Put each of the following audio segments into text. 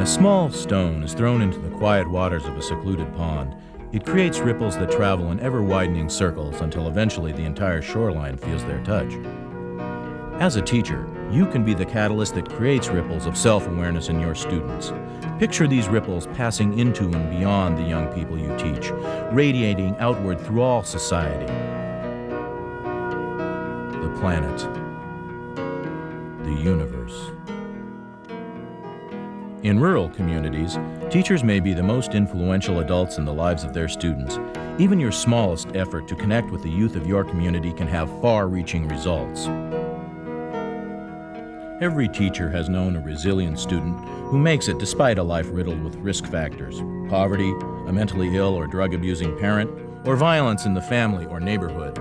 a small stone is thrown into the quiet waters of a secluded pond, it creates ripples that travel in ever-widening circles until eventually the entire shoreline feels their touch. As a teacher, you can be the catalyst that creates ripples of self-awareness in your students. Picture these ripples passing into and beyond the young people you teach, radiating outward through all society. The planet. The universe. In rural communities, teachers may be the most influential adults in the lives of their students. Even your smallest effort to connect with the youth of your community can have far-reaching results. Every teacher has known a resilient student who makes it despite a life riddled with risk factors: poverty, a mentally ill or drug-abusing parent, or violence in the family or neighborhood.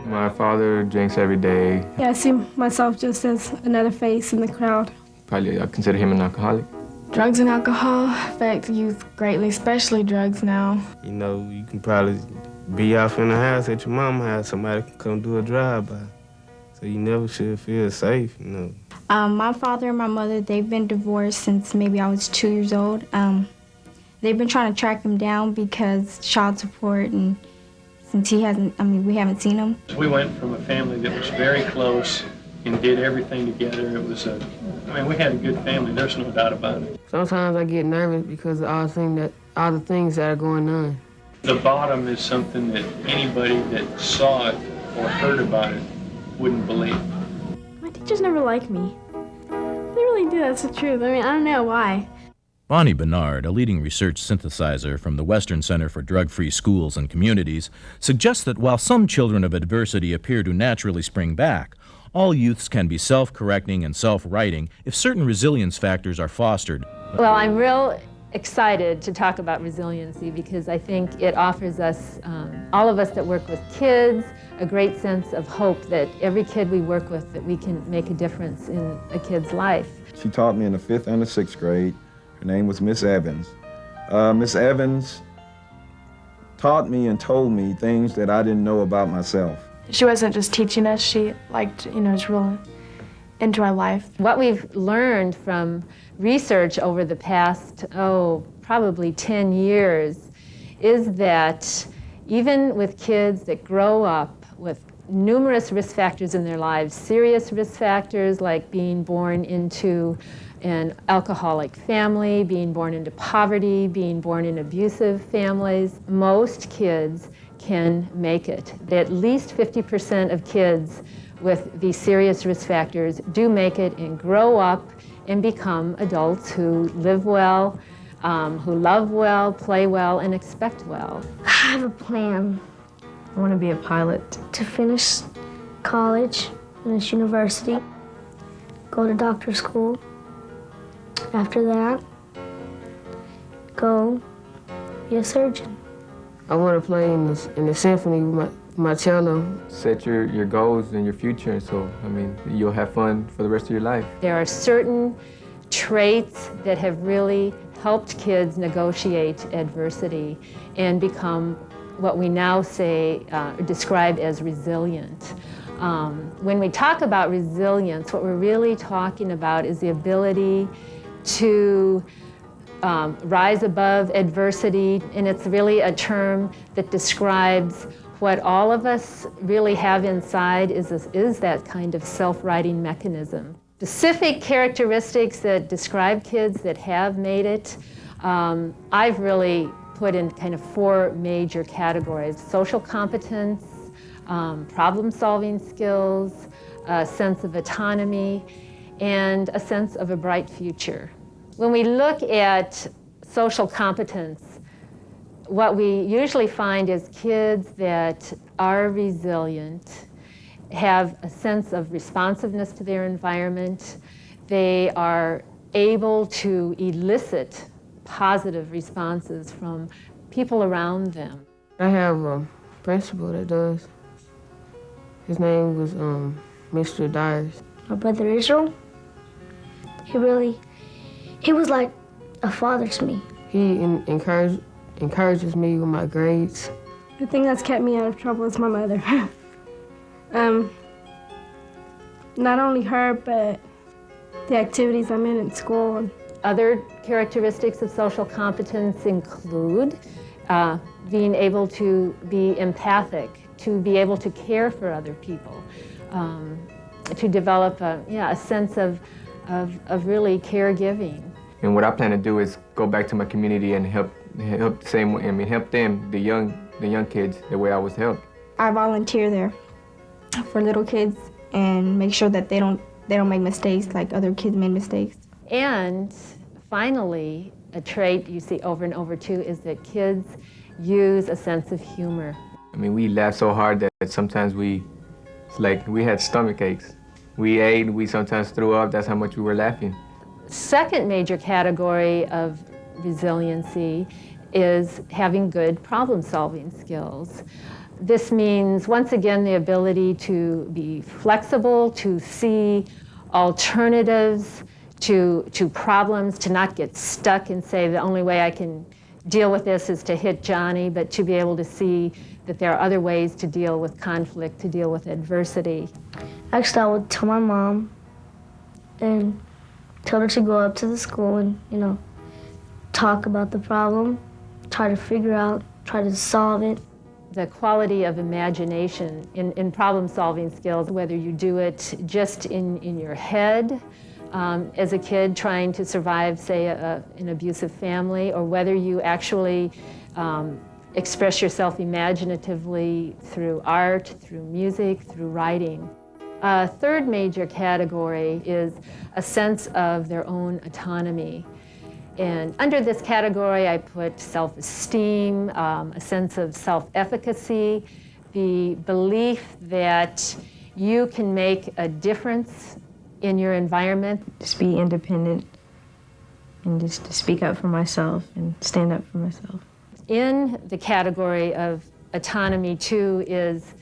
My father drinks every day. Yeah, I see myself just as another face in the crowd. Probably I consider him an alcoholic. Drugs and alcohol affect youth greatly, especially drugs now. You know, you can probably be off in the house at your mama's house, somebody can come do a drive-by. So you never should feel safe, you know. My father and my mother, they've been divorced since maybe I was 2 years old. They've been trying to track him down because child support, and since we haven't seen him. We went from a family that was very close and did everything together. It was we had a good family, there's no doubt about it. Sometimes I get nervous because of all the things that are going on. The bottom is something that anybody that saw it or heard about it wouldn't believe. My teachers never liked me. They really do, that's the truth. I don't know why. Bonnie Bernard, a leading research synthesizer from the Western Center for Drug-Free Schools and Communities, suggests that while some children of adversity appear to naturally spring back, all youths can be self-correcting and self-righting if certain resilience factors are fostered. Well, I'm real excited to talk about resiliency because I think it offers us, all of us that work with kids, a great sense of hope that every kid we work with, that we can make a difference in a kid's life. She taught me in the 5th and the 6th grade. Her name was Miss Evans. Miss Evans taught me and told me things that I didn't know about myself. She wasn't just teaching us, she was real into our life. What we've learned from research over the past, probably 10 years, is that even with kids that grow up with numerous risk factors in their lives, serious risk factors like being born into an alcoholic family, being born into poverty, being born in abusive families, most kids can make it. At least 50% of kids with these serious risk factors do make it and grow up and become adults who live well, who love well, play well, and expect well. I have a plan. I want to be a pilot. To finish college, finish university, go to doctor school. After that, go be a surgeon. I want to play in the symphony with my cello. Set your goals and your future, so, you'll have fun for the rest of your life. There are certain traits that have really helped kids negotiate adversity and become what we now describe as resilient. When we talk about resilience, what we're really talking about is the ability to rise above adversity, and it's really a term that describes what all of us really have inside is that kind of self-righting mechanism. Specific characteristics that describe kids that have made it, I've really put in kind of 4 major categories: social competence, problem-solving skills, a sense of autonomy, and a sense of a bright future. When we look at social competence, what we usually find is kids that are resilient, have a sense of responsiveness to their environment. They are able to elicit positive responses from people around them. I have a principal that does. His name was Mr. Dyers. My brother Israel, he was like a father to me. He encourages me with my grades. The thing that's kept me out of trouble is my mother. Not only her, but the activities I'm in school. Other characteristics of social competence include being able to be empathic, to be able to care for other people, to develop a sense of really caregiving. And what I plan to do is go back to my community and help the same way. I mean, help them, the young kids, the way I was helped. I volunteer there for little kids and make sure that they don't make mistakes like other kids made mistakes. And finally, a trait you see over and over too is that kids use a sense of humor. I mean, we laugh so hard that sometimes it's like we had stomach aches. We ate, we sometimes threw up, that's how much we were laughing. Second major category of resiliency is having good problem-solving skills. This means, once again, the ability to be flexible, to see alternatives to problems, to not get stuck and say the only way I can deal with this is to hit Johnny, but to be able to see that there are other ways to deal with conflict, to deal with adversity. Actually, I would tell my mom and tell her to go up to the school and, talk about the problem, try to figure out, try to solve it. The quality of imagination in problem-solving skills, whether you do it just in your head as a kid trying to survive, say, an abusive family, or whether you actually express yourself imaginatively through art, through music, through writing. A third major category is a sense of their own autonomy. And under this category, I put self-esteem, a sense of self-efficacy, the belief that you can make a difference in your environment. Just be independent and just to speak up for myself and stand up for myself. In the category of autonomy, too, is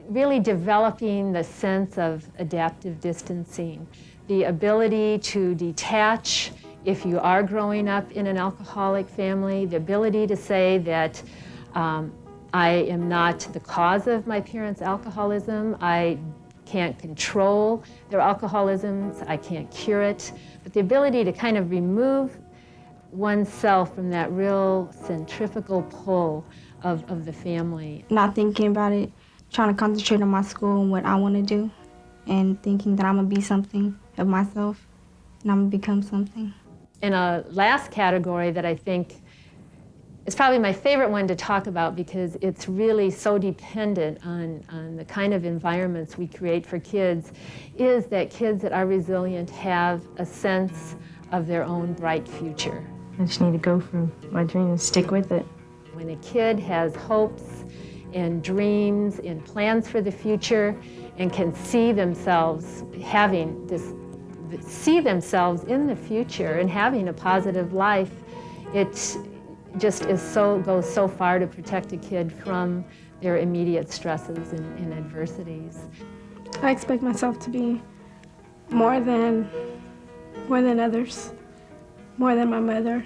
really developing the sense of adaptive distancing, the ability to detach if you are growing up in an alcoholic family, the ability to say that I am not the cause of my parents' alcoholism, I can't control their alcoholism, I can't cure it, but the ability to kind of remove oneself from that real centrifugal pull of the family. Not thinking about it, trying to concentrate on my school and what I want to do, and thinking that I'm going to be something of myself, and I'm going to become something. And a last category that I think is probably my favorite one to talk about because it's really so dependent on the kind of environments we create for kids, is that kids that are resilient have a sense of their own bright future. I just need to go for my dream and stick with it. When a kid has hopes and dreams and plans for the future and can see themselves having see themselves in the future and having a positive life, it just goes so far to protect a kid from their immediate stresses and adversities. I expect myself to be more than others, more than my mother.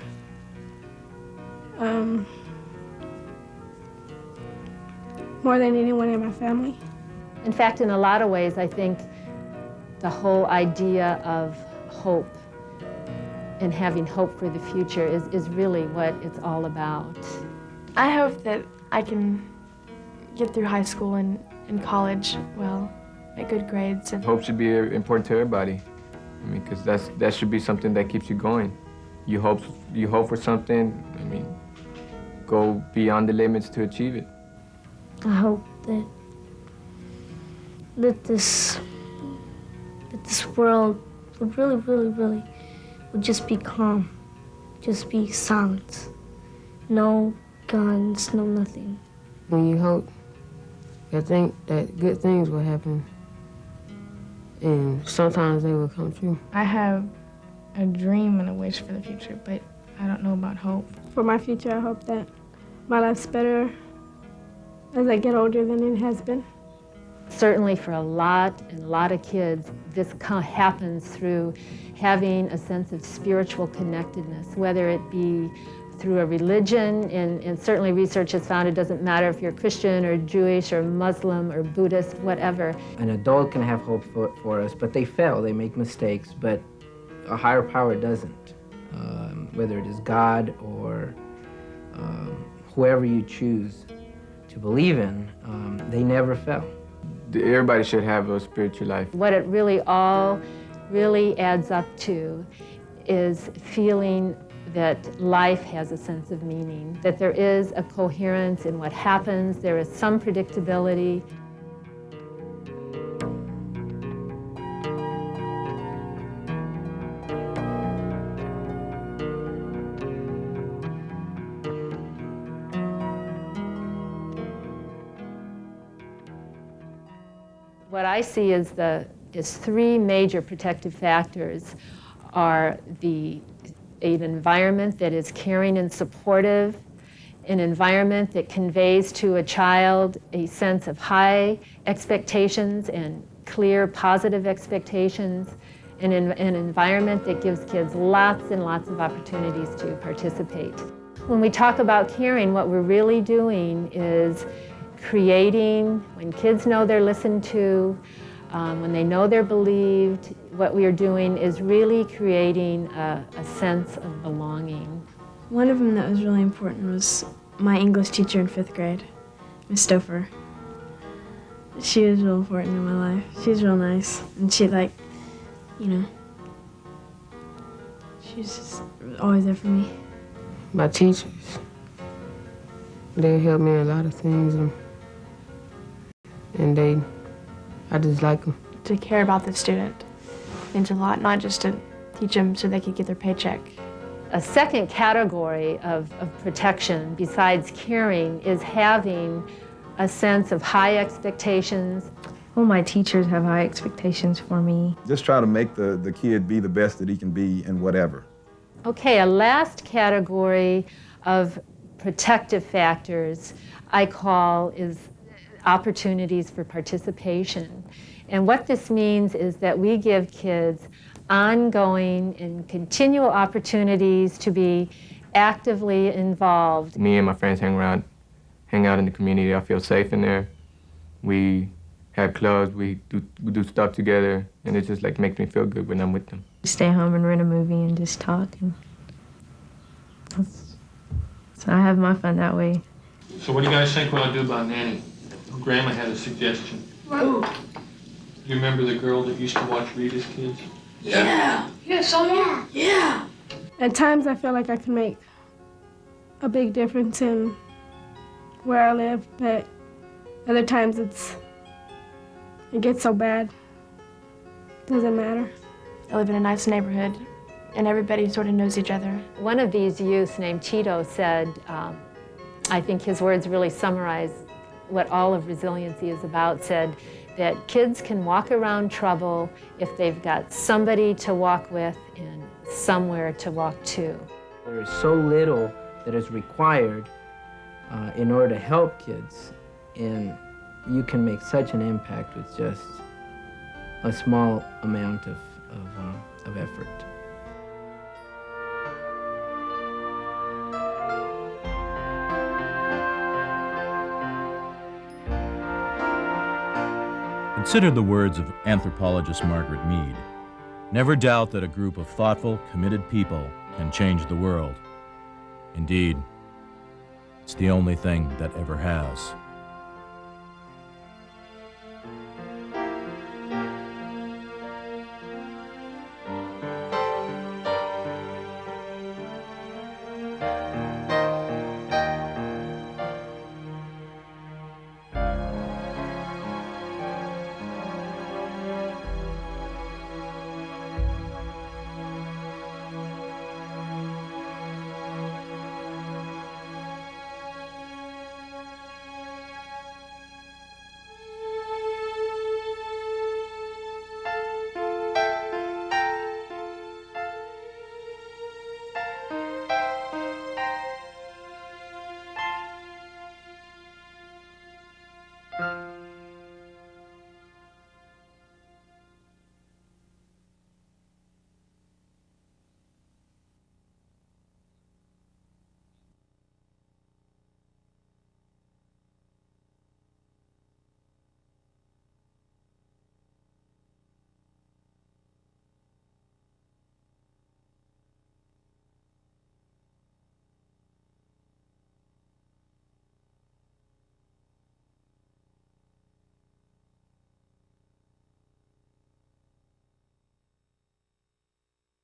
More than anyone in my family. In fact, in a lot of ways, I think the whole idea of hope and having hope for the future is really what it's all about. I hope that I can get through high school and college well, get good grades. And Hope should be important to everybody. I mean, because that should be something that keeps you going. You hope for something, I mean, go beyond the limits to achieve it. I hope that this world would really would just be calm, just be silence. No guns, no nothing. When you hope, you think that good things will happen, and sometimes they will come true. I have a dream and a wish for the future, but I don't know about hope. For my future, I hope that my life's better as I get older than it has been. Certainly for a lot of kids, this happens through having a sense of spiritual connectedness, whether it be through a religion, and certainly research has found it doesn't matter if you're Christian or Jewish or Muslim or Buddhist, whatever. An adult can have hope for us, but they fail, they make mistakes, but a higher power doesn't. Whether it is God or whoever you choose to believe in, they never fail. Everybody should have a spiritual life. What it really all adds up to is feeling that life has a sense of meaning, that there is a coherence in what happens, there is some predictability. What I see is three major protective factors are an environment that is caring and supportive, an environment that conveys to a child a sense of high expectations and clear positive expectations, and an environment that gives kids lots and lots of opportunities to participate. When we talk about caring, what we're really doing is creating, when kids know they're listened to, when they know they're believed, what we are doing is really creating a sense of belonging. One of them that was really important was my English teacher in 5th grade, Miss Stouffer. She was real important in my life. She was real nice, and she she's just always there for me. My teachers, they helped me in a lot of things, and I just like them. To care about the student means a lot, not just to teach them so they could get their paycheck. A second category of protection besides caring is having a sense of high expectations. Well, my teachers have high expectations for me. Just try to make the kid be the best that he can be in whatever. Okay, a last category of protective factors I call is opportunities for participation. And what this means is that we give kids ongoing and continual opportunities to be actively involved. Me and my friends hang out in the community. I feel safe in there. We have clubs, we do stuff together, and it just like makes me feel good when I'm with them. Stay home and rent a movie and just talk. So I have my fun that way. So what do you guys think we'll do about Nanny? Grandma had a suggestion. Who? You remember the girl that used to watch Rita's kids? Yeah. Yeah, someone? Yeah. At times I feel like I can make a big difference in where I live, but other times it gets so bad. Doesn't matter. I live in a nice neighborhood, and everybody sort of knows each other. One of these youth named Tito said, I think his words really summarize what all of resiliency is about, said that kids can walk around trouble if they've got somebody to walk with and somewhere to walk to. There is so little that is required in order to help kids, and you can make such an impact with just a small amount of effort. Consider the words of anthropologist Margaret Mead. Never doubt that a group of thoughtful, committed people can change the world. Indeed, it's the only thing that ever has.